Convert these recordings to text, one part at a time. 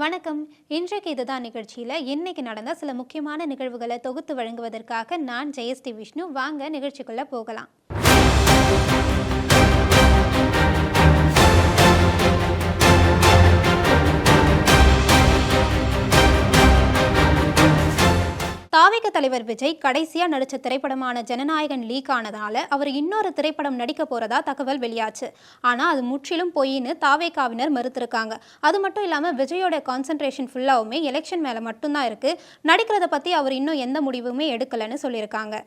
வணக்கம். இன்றைக்கு இதுதான் நிகழ்ச்சியில் இன்னைக்கு நடந்த சில முக்கியமான நிகழ்வுகளை தொகுத்து வழங்குவதற்காக நான் ஜெயஸ்ரீ விஷ்ணு. வாங்க நிகழ்ச்சிக்குள்ள போகலாம். தாவேக தலைவர் விஜய் கடைசியா நடிச்ச திரைப்படமான ஜனநாயகன் லீக் ஆனதால அவர் இன்னொரு திரைப்படம் நடிக்க போறதா தகவல் வெளியாச்சு. ஆனா அது முற்றிலும் பொய்ன்னு தாவேகாவினர் மறுத்திருக்காங்க. அது மட்டும் இல்லாம விஜயோட கான்சென்ட்ரேஷன் ஃபுல்லாவுமே எலெக்ஷன் மேல மட்டும்தான் இருக்கு. நடிக்கிறத பத்தி அவர் இன்னும் எந்த முடிவுமே எடுக்கலன்னு சொல்லியிருக்காங்க.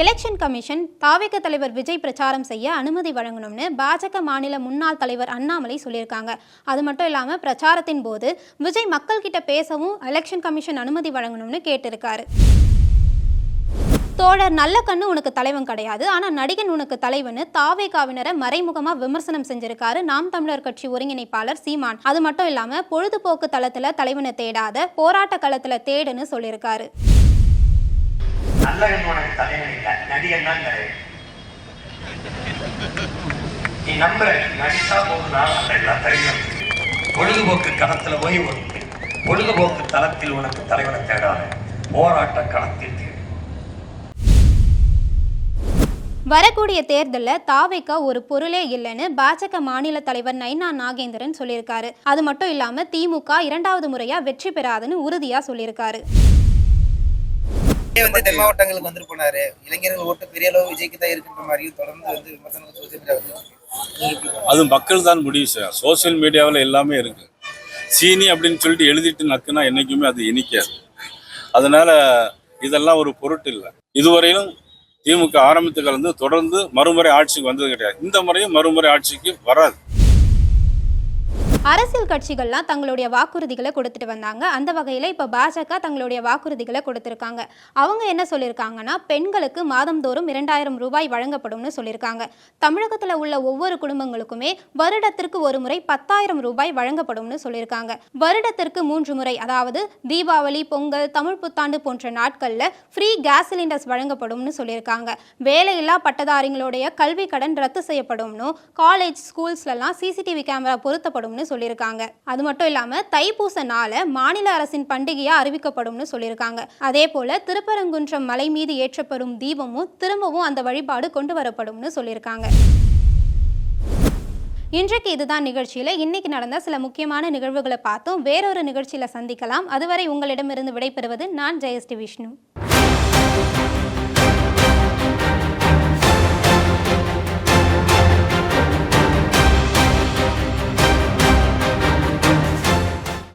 எலெக்ஷன் கமிஷன் தாவேக தலைவர் விஜய் பிரச்சாரம் செய்ய அனுமதி வழங்கணும்னு பாஜக மாநில முன்னாள் தலைவர் அண்ணாமலை சொல்லியிருக்காங்க. அது மட்டும் இல்லாமல் பிரச்சாரத்தின் போது விஜய் மக்கள் கிட்ட பேசவும் எலெக்ஷன் கமிஷன் அனுமதி வழங்கணும்னு கேட்டிருக்காரு. தோழர் நல்ல கண்ணு உனக்கு தலைவன் கிடையாது, ஆனால் நடிகன் உனக்கு தலைவன் தாவேகாவினரை மறைமுகமாக விமர்சனம் செஞ்சிருக்காரு நாம் தமிழர் கட்சி ஒருங்கிணைப்பாளர் சீமான். அது மட்டும் இல்லாமல் பொழுதுபோக்கு தளத்தில் தலைவனை தேடாத போராட்ட களத்தில் தேடுன்னு சொல்லியிருக்காரு. பொழுதுபோக்கு களத்தில் போய் பொழுதுபோக்கு தளத்தில் உனக்கு தலைவனை தேடாத போராட்ட களத்தில் தேடு. வரக்கூடிய தேர்தலில் தாவேகா ஒரு பொருளே இல்லைன்னு பாஜக மாநில தலைவர் நைனா நாகேந்திரன் சொல்லியிருக்காரு. அது மட்டும் இல்லாமல் திமுக இரண்டாவது முறையா வெற்றி பெறாதுன்னு உறுதியா சொல்லியிருக்காரு. தென் மாவட்டங்களுக்கு வந்து போனாரு. இளைஞர்கள் ஓட்டு பெரிய அளவு விஜய்க்கு தான் இருக்கின்ற மாதிரியும் தொடர்ந்து விமர்சனம். அது மக்கள் தான் முடிவு செய்யும். சோசியல் மீடியாவில் எல்லாமே இருக்கு. சீனி அப்படின்னு சொல்லிட்டு எழுதிட்டு நக்குனா என்னைக்குமே அது இனிக்காது. அதனால இதெல்லாம் ஒரு பொருட்டு இல்லை. இதுவரையிலும் திமுக ஆரம்பித்துகள் வந்து தொடர்ந்து மறுமுறை ஆட்சிக்கு வந்தது கிடையாது. இந்த முறையும் மறுமுறை ஆட்சிக்கு வராது. அரசியல் கட்சிகள்லாம் தங்களுடைய வாக்குறுதிகளை கொடுத்துட்டு வந்தாங்க. அந்த வகையில் இப்போ பாஜக தங்களுடைய வாக்குறுதிகளை கொடுத்துருக்காங்க. அவங்க என்ன சொல்லியிருக்காங்கன்னா, பெண்களுக்கு மாதந்தோறும் 2000 ரூபாய் வழங்கப்படும்னு சொல்லியிருக்காங்க. தமிழகத்தில் உள்ள ஒவ்வொரு குடும்பங்களுக்குமே வருடத்திற்கு ஒரு முறை 10,000 ரூபாய் வழங்கப்படும்னு சொல்லியிருக்காங்க. வருடத்திற்கு 3 முறை, அதாவது தீபாவளி, பொங்கல், தமிழ் புத்தாண்டு போன்ற நாட்களில் ஃப்ரீ கேஸ் சிலிண்டர்ஸ் வழங்கப்படும்னு சொல்லியிருக்காங்க. வேலையில்லா பட்டதாரிகளுடைய கல்வி கடன் ரத்து செய்யப்படும்னு, காலேஜ் ஸ்கூல்ஸ்லாம் சிசிடிவி கேமரா பொருத்தப்படும்னு சொல்லியிருக்காங்க. அது மட்டும் இல்லாம தைப்பூச நாளை மாநில அரசின் பண்டிகையா அறிவிக்கப்படும்னு சொல்லியிருக்காங்க. அதே போல திருப்பரங்குன்றம் மலை மீது ஏற்றப்படும் தீபமும் திரும்பவும் அந்த வழிபாடு கொண்டு வரப்படும்னு சொல்லியிருக்காங்க. இன்றைக்கு இதுதான் நிகழ்ச்சியில இன்னைக்கு நடந்த சில முக்கியமான நிகழ்வுகளை பார்த்தோம். வேறொரு நிகழ்ச்சியில சந்திக்கலாம். அதுவரை உங்களிடமிருந்து விடைபெறுவது நான் ஜெயஸ்ரீ விஷ்ணு.